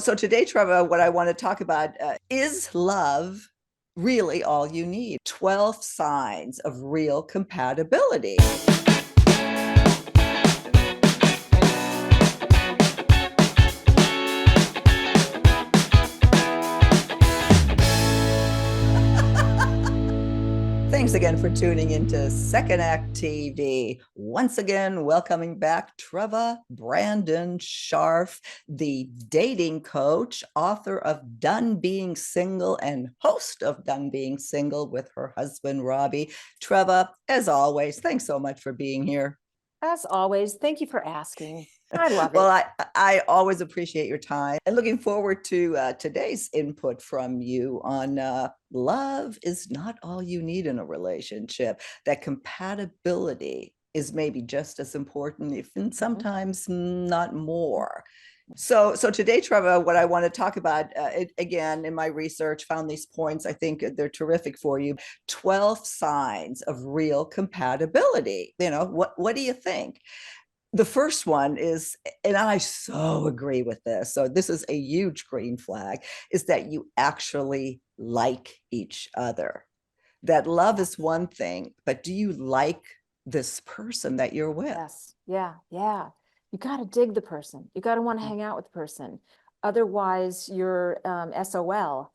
So today, Treva, what I want to talk about is love really all you need? 12 signs of real compatibility. Thanks again for tuning into Second Act TV. Once again, welcoming back Treva Brandon Scharf, the dating coach, author of Done Being Single, and host of Done Being Single with her husband, Robbie. Treva, as always, thanks so much for being here. As always, thank you for asking. I love it. Well, I always appreciate your time and looking forward to today's input from you on love is not all you need in a relationship. That compatibility is maybe just as important, if sometimes not more. So today, Treva, what I want to talk about, again, in my research, found these points. I think they're terrific for you. 12 signs of real compatibility. What do you think? The first one is, and I so agree with this, so this is a huge green flag, is that you actually like each other. That love is one thing, but do you like this person that you're with? Yes. Yeah. You got to dig the person. You got to want to hang out with the person. Otherwise, you're SOL,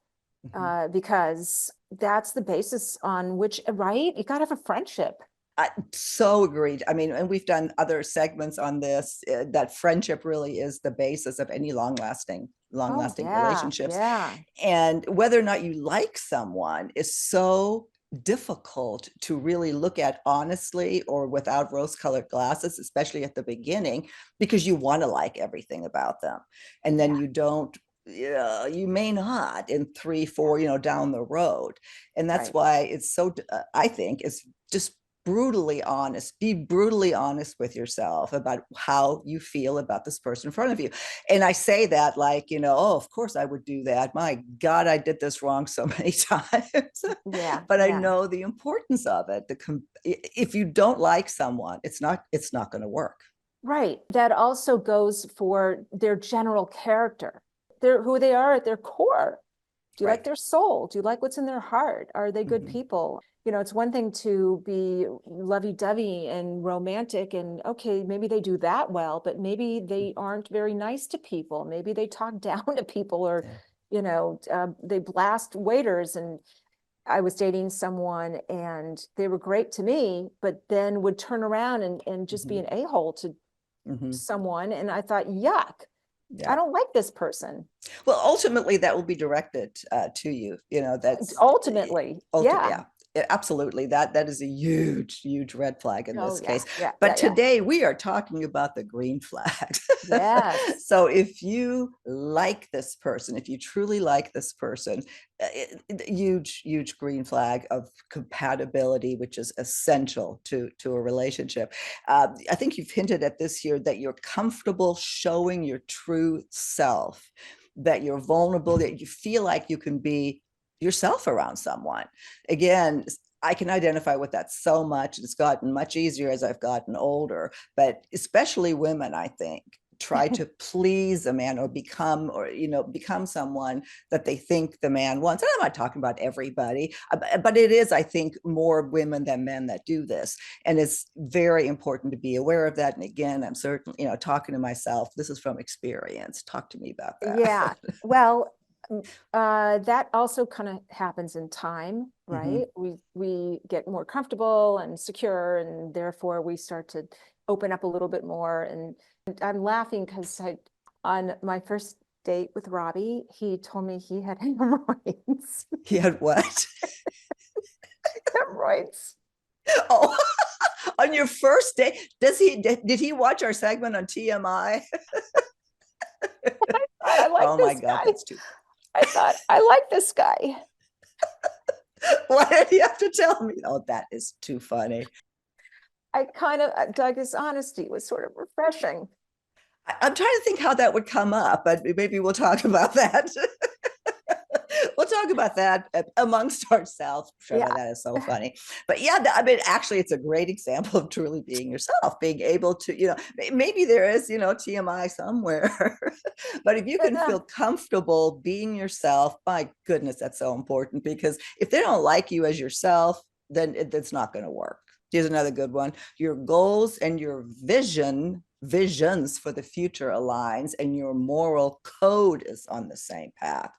because that's the basis on which, right? You got to have a friendship. I so agreed. I mean, and we've done other segments on this, that friendship really is the basis of any long-lasting relationships. Yeah. And whether or not you like someone is so difficult to really look at honestly or without rose-colored glasses, especially at the beginning, because you want to like everything about them. And then you don't, you may not in 3-4 down the road. And that's why it's so I think it's just brutally honest. Be brutally honest with yourself about how you feel about this person in front of you. And I say that like, oh, of course I would do that. My God, I did this wrong so many times. But I know the importance of it. If you don't like someone, it's not going to work. Right. That also goes for their general character. They're who they are at their core. Do you like their soul? Do you like what's in their heart? Are they good people? It's one thing to be lovey-dovey and romantic and okay, maybe they do that well, but maybe they aren't very nice to people. Maybe they talk down to people or, they blast waiters. And I was dating someone and they were great to me, but then would turn around and just be an a-hole to someone. And I thought, yuck. I don't like this person. Well, ultimately, that will be directed to you. That's ultimately. Yeah. Absolutely. That is a huge red flag in this case. But today we are talking about the green flag. Yes. So if you like this person, if you truly like this person, huge green flag of compatibility, which is essential to a relationship. I think you've hinted at this here, that you're comfortable showing your true self, that you're vulnerable, that you feel like you can be yourself around someone. Again, I can identify with that so much. It's gotten much easier as I've gotten older, but especially women, I think, try to please a man or become someone that they think the man wants. And I'm not talking about everybody, but it is, I think, more women than men that do this. And it's very important to be aware of that. And again, I'm certainly, talking to myself, this is from experience. Talk to me about that. Yeah. Well, that also kind of happens in time, right? We get more comfortable and secure, and therefore we start to open up a little bit more. And I'm laughing because on my first date with Robbie, he told me he had hemorrhoids. He had what? Hemorrhoids. Oh, on your first date? Did he watch our segment on TMI? I like oh this my God, guy. that's too. I thought, I like this guy. Why did you have to tell me? Oh, that is too funny. I kind of, Doug, his honesty was sort of refreshing. I'm trying to think how that would come up, but maybe we'll talk about that. We'll talk about that amongst ourselves, Treva. Yeah. That is so funny. But yeah, I mean, actually, it's a great example of truly being yourself, being able to, maybe there is, TMI somewhere, but if you can Yeah. feel comfortable being yourself, my goodness, that's so important, because if they don't like you as yourself, then it's not going to work. Here's another good one. Your goals and your visions for the future aligns, and your moral code is on the same path.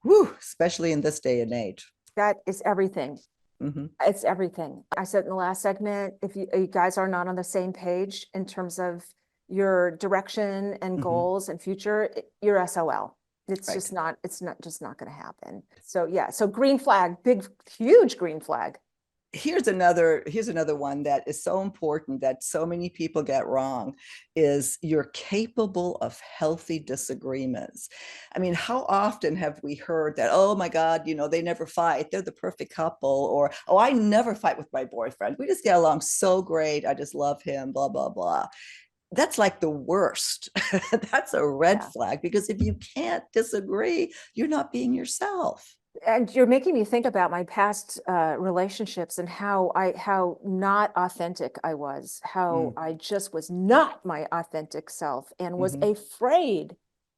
Whew, especially in this day and age. That is everything. Mm-hmm. It's everything. I said in the last segment, if you guys are not on the same page in terms of your direction and Mm-hmm. goals and future, you're SOL. It's Right. just not, it's not just not going to happen. So yeah, so green flag, big, huge green flag. Here's another one that is so important that so many people get wrong, is you're capable of healthy disagreements. I mean, how often have we heard that, oh my God, they never fight, they're the perfect couple, or, oh, I never fight with my boyfriend, we just get along so great, I just love him, blah blah blah. That's like the worst. That's a red Yeah. flag, because if you can't disagree, you're not being yourself. And you're making me think about my past relationships and how not authentic I was, how Mm. I just was not my authentic self and was Mm-hmm. afraid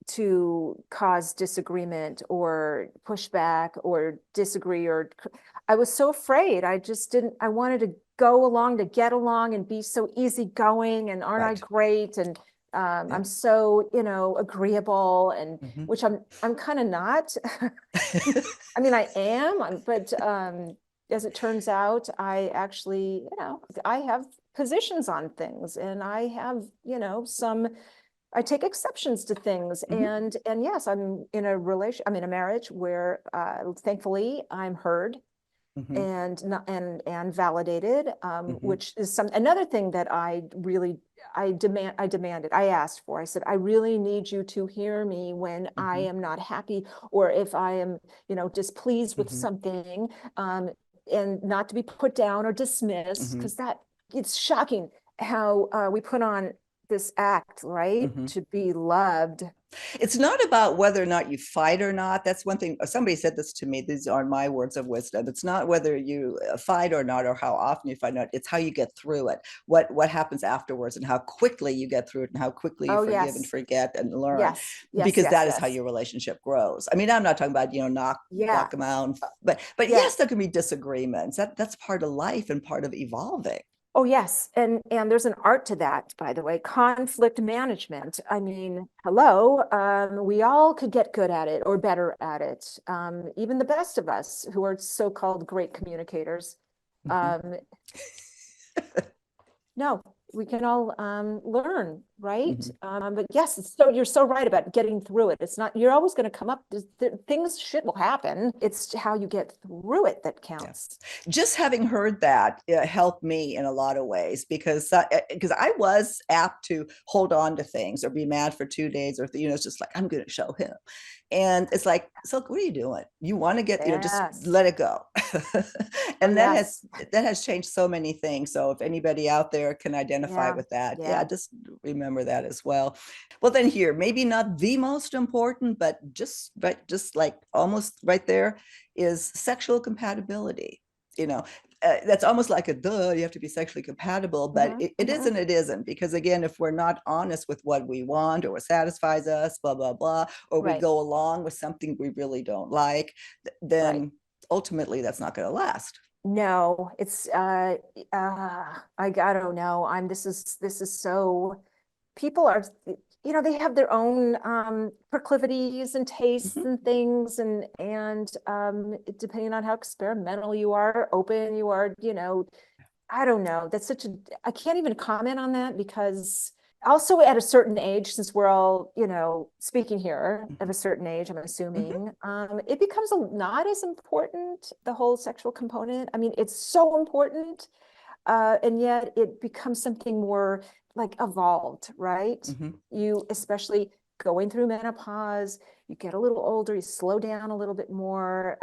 to cause disagreement or pushback or disagree, or I was so afraid. I just didn't, I wanted to go along to get along and be so easygoing, and aren't I Right. great? And Yeah. I'm so, agreeable, and Mm-hmm. which I'm kind of not. I mean, I am, but as it turns out, I actually, I have positions on things, and I have, I take exceptions to things, Mm-hmm. and yes, I'm in a marriage where, thankfully, I'm heard Mm-hmm. and not, and validated, Mm-hmm. which is another thing that I demanded, I asked for. I said, I really need you to hear me when I Mm-hmm. am not happy, or if I am, displeased with Mm-hmm. something, and not to be put down or dismissed, Mm-hmm. because it's shocking how we put on this act, right, Mm-hmm. to be loved. It's not about whether or not you fight or not. That's one thing. Somebody said this to me. These are my words of wisdom. It's not whether you fight or not, or how often you fight or not. It's how you get through it. What happens afterwards, and how quickly you get through it, and how quickly you Oh, forgive and yes, forget and learn, yes, yes, because yes, that is how yes. your relationship grows. I mean, I'm not talking about knock Yeah, them out, but yeah. yes, there can be disagreements. That's part of life and part of evolving. Oh, yes. And there's an art to that, by the way, conflict management. I mean, hello, we all could get good at it or better at it. Even the best of us who are so-called great communicators. Mm-hmm. Um, no, we can all learn, right? Mm-hmm. But yes, you're so right about getting through it. It's not, you're always going to come up, things, shit will happen. It's how you get through it that Yeah. counts. Just having heard that helped me in a lot of ways, because I was apt to hold on to things or be mad for 2 days, or it's just like, I'm going to show him, and it's like, so what are you doing? You want to get, just Yes. let it go. Oh, And yes. that has changed so many things. So if anybody out there can identify Yeah. with that, yeah, Yeah. just remember that as well. Well, then here, maybe not the most important, but just like almost right there, is sexual compatibility. You know, that's almost like a duh, you have to be sexually compatible, but Mhm, it is mhm. and it isn't. Because again, if we're not honest with what we want, or what satisfies us, blah, blah, blah, or we Right, go along with something we really don't like, right. then ultimately that's not going to last. No, it's I don't know. This is so, people are, they have their own proclivities and tastes Mhm. and things, and depending on how experimental you are, open you are, I don't know. I can't even comment on that, because also at a certain age, since we're all, speaking here of Mhm. a certain age, I'm Mhm. assuming, it becomes not as important, the whole sexual component. I mean, it's so important, and yet it becomes something more like evolved, right? Mhm. You, especially going through menopause, you get a little older, you slow down a little bit more.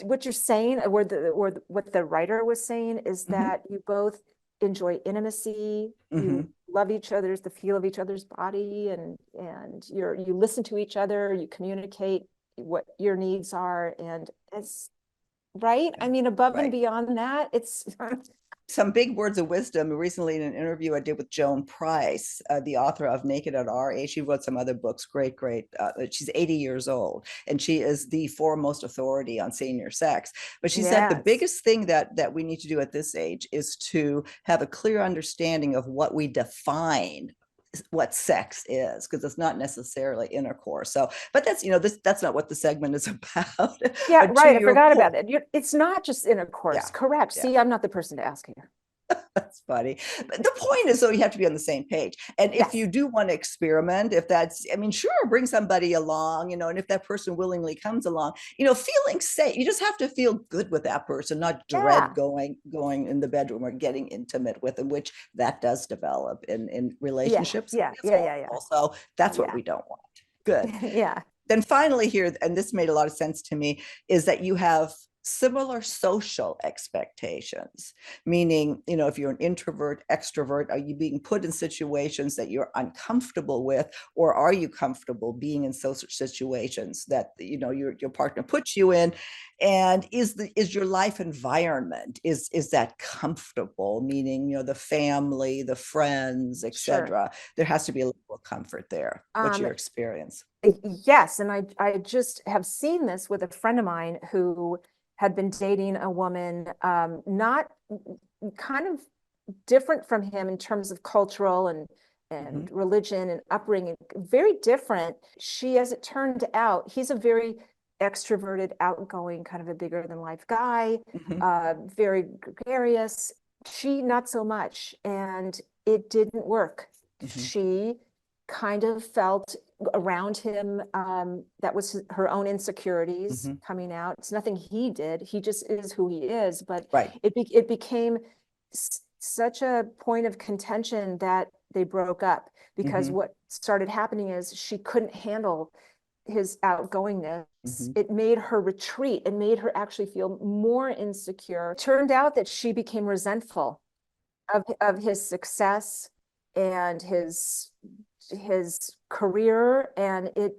What you're saying, or what the writer was saying, is Mhm. that you both enjoy intimacy, you Mhm. love the feel of each other's body, and you listen to each other, you communicate. what your needs are. And it's right. I mean, above and Right. beyond that, it's Some big words of wisdom recently in an interview I did with Joan Price, the author of Naked at Our Age. She wrote some other books, great. She's 80 years old, and she is the foremost authority on senior sex. But she said the yes. biggest thing that we need to do at this age is to have a clear understanding of what we define what sex is, because it's not necessarily intercourse. So, but that's, that's not what the segment is about. Yeah, But to right. I your forgot point, about it. It's not just intercourse. yeah, Correct. yeah. See, I'm not the person to ask here. That's funny. But the point is, though, you have to be on the same page. And if you Yes. do want to experiment, if that's, I mean, sure, bring somebody along, and if that person willingly comes along, feeling safe, you just have to feel good with that person, not dread Yeah. going in the bedroom or getting intimate with them, which that does develop in Yeah. relationships. Yeah. It's Yeah. Yeah. horrible. So that's what Yeah. we don't want. Good. Yeah. Yeah. Then finally here, and this made a lot of sense to me, is that you have similar social expectations, meaning, if you're an introvert, extrovert, are you being put in situations that you're uncomfortable with, or are you comfortable being in social situations that, your partner puts you in? And is your life environment, is that comfortable, meaning, the family, the friends, Sure. etc.? There has to be a level of comfort there. What's Um, your experience? yes, and I just have seen this with a friend of mine who had been dating a woman, not kind of different from him in terms of cultural and religion and upbringing, very different. She, as it turned out, he's a very extroverted, outgoing, kind of a bigger than life guy, Mm-hmm. very gregarious. She not so much, and it didn't work. Mm-hmm. She kind of felt around him, that was her own insecurities Mm-hmm. coming out. It's nothing he did. He just is who he is. But Right. it became such a point of contention that they broke up, because Mm-hmm. what started happening is she couldn't handle his outgoingness. Mm-hmm. It made her retreat. It made her actually feel more insecure. It turned out that she became resentful of his success and his career, and it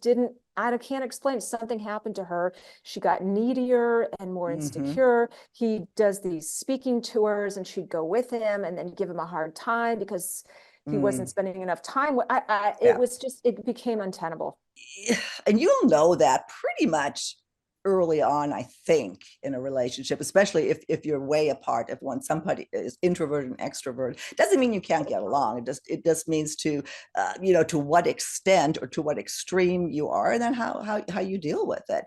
didn't, I can't explain. Something happened to her. She got needier and more Mm-hmm. insecure. He does these speaking tours, and she'd go with him and then give him a hard time because he wasn't Mm. spending enough time. Yeah. It became untenable. And you'll know that pretty much early on, I think, in a relationship, especially if you're way apart. If somebody is introvert and extrovert, doesn't mean you can't get along. It just means to what extent or to what extreme you are, and then how you deal with it.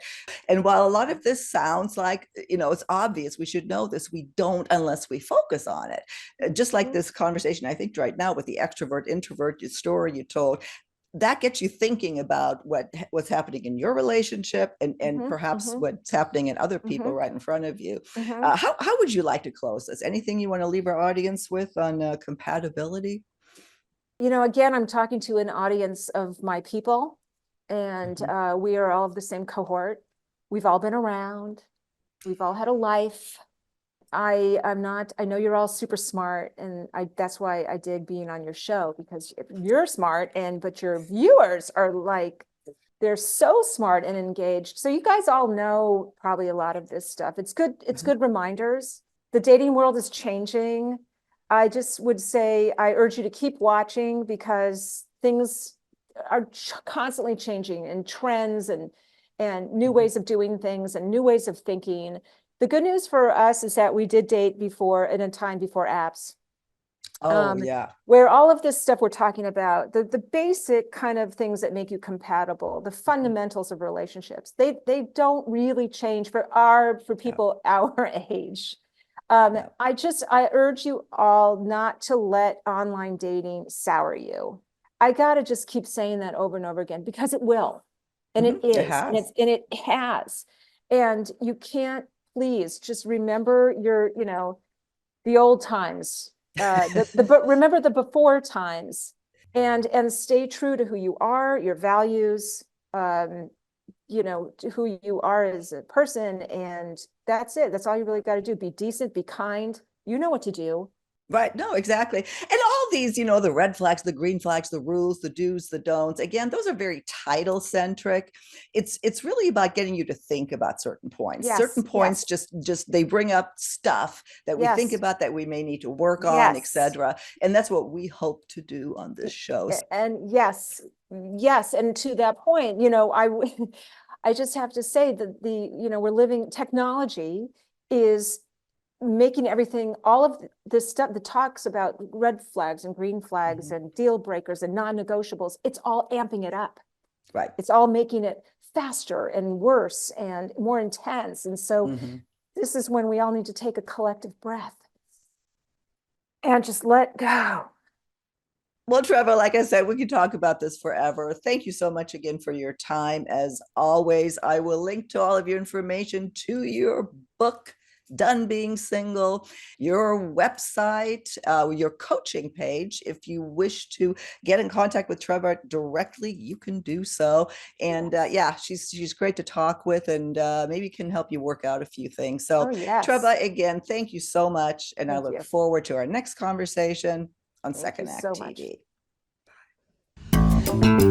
And while a lot of this sounds like, it's obvious, we should know this, we don't unless we focus on it. Just like this conversation, I think right now with the extrovert introvert, your story you told, that gets you thinking about what's happening in your relationship, and Mm-hmm, perhaps mm-hmm, what's happening in other people mm-hmm, right in front of you. mm-hmm. How would you like to close this? Anything you want to leave our audience with on compatibility? Again, I'm talking to an audience of my people, and Mm-hmm. we are all of the same cohort. We've all been around. We've all had a life. I know you're all super smart, and that's why I dig being on your show, because you're smart, but your viewers are like, they're so smart and engaged. So you guys all know probably a lot of this stuff. It's Mm-hmm. good reminders. The dating world is changing. I just would say I urge you to keep watching, because things are constantly changing, and trends and new Mm-hmm. ways of doing things and new ways of thinking. The good news for us is that we did date before, in a time before apps, Oh, yeah. where all of this stuff we're talking about, the basic kind of things that make you compatible, the Mm-hmm. fundamentals of relationships, they don't really change for Yeah. people our age. Yeah. I urge you all not to let online dating sour you. I gotta just keep saying that over and over again, because it will, and Mm-hmm. it It is, has. and it has, and you can't, please just remember the old times, but remember the before times, and stay true to who you are, your values, um, to who you are as a person, and that's it. That's all you really got to do. Be decent, be kind. You know what to do. Right. No, exactly. And all these, the red flags, the green flags, the rules, the do's, the don'ts, again, those are very title centric. It's really about getting you to think about certain points. Certain Yes, points yes, just they bring up stuff that we think yes, about, that we may need to work on, yes. etc. And that's what we hope to do on this show. And yes, yes. And to that point, I just have to say that we're living, technology is making everything, all of this stuff that talks about red flags and green flags and deal breakers and non-negotiables, it's all amping it up. Right. It's all making it faster and worse and more intense. And so this is when we all need to take a collective breath and just let go. Well, Trevor, like I said, we could talk about this forever. Thank you so much again for your time. As always, I will link to all of your information to your book, Done Being Single, your website, your coaching page. If you wish to get in contact with Treva directly, you can do so. And yeah, she's great to talk with, and maybe can help you work out a few things. So, Oh, yes. Treva, again, thank you so much. And I Thank look you. forward to our next conversation on Thank you Second Act so much. TV.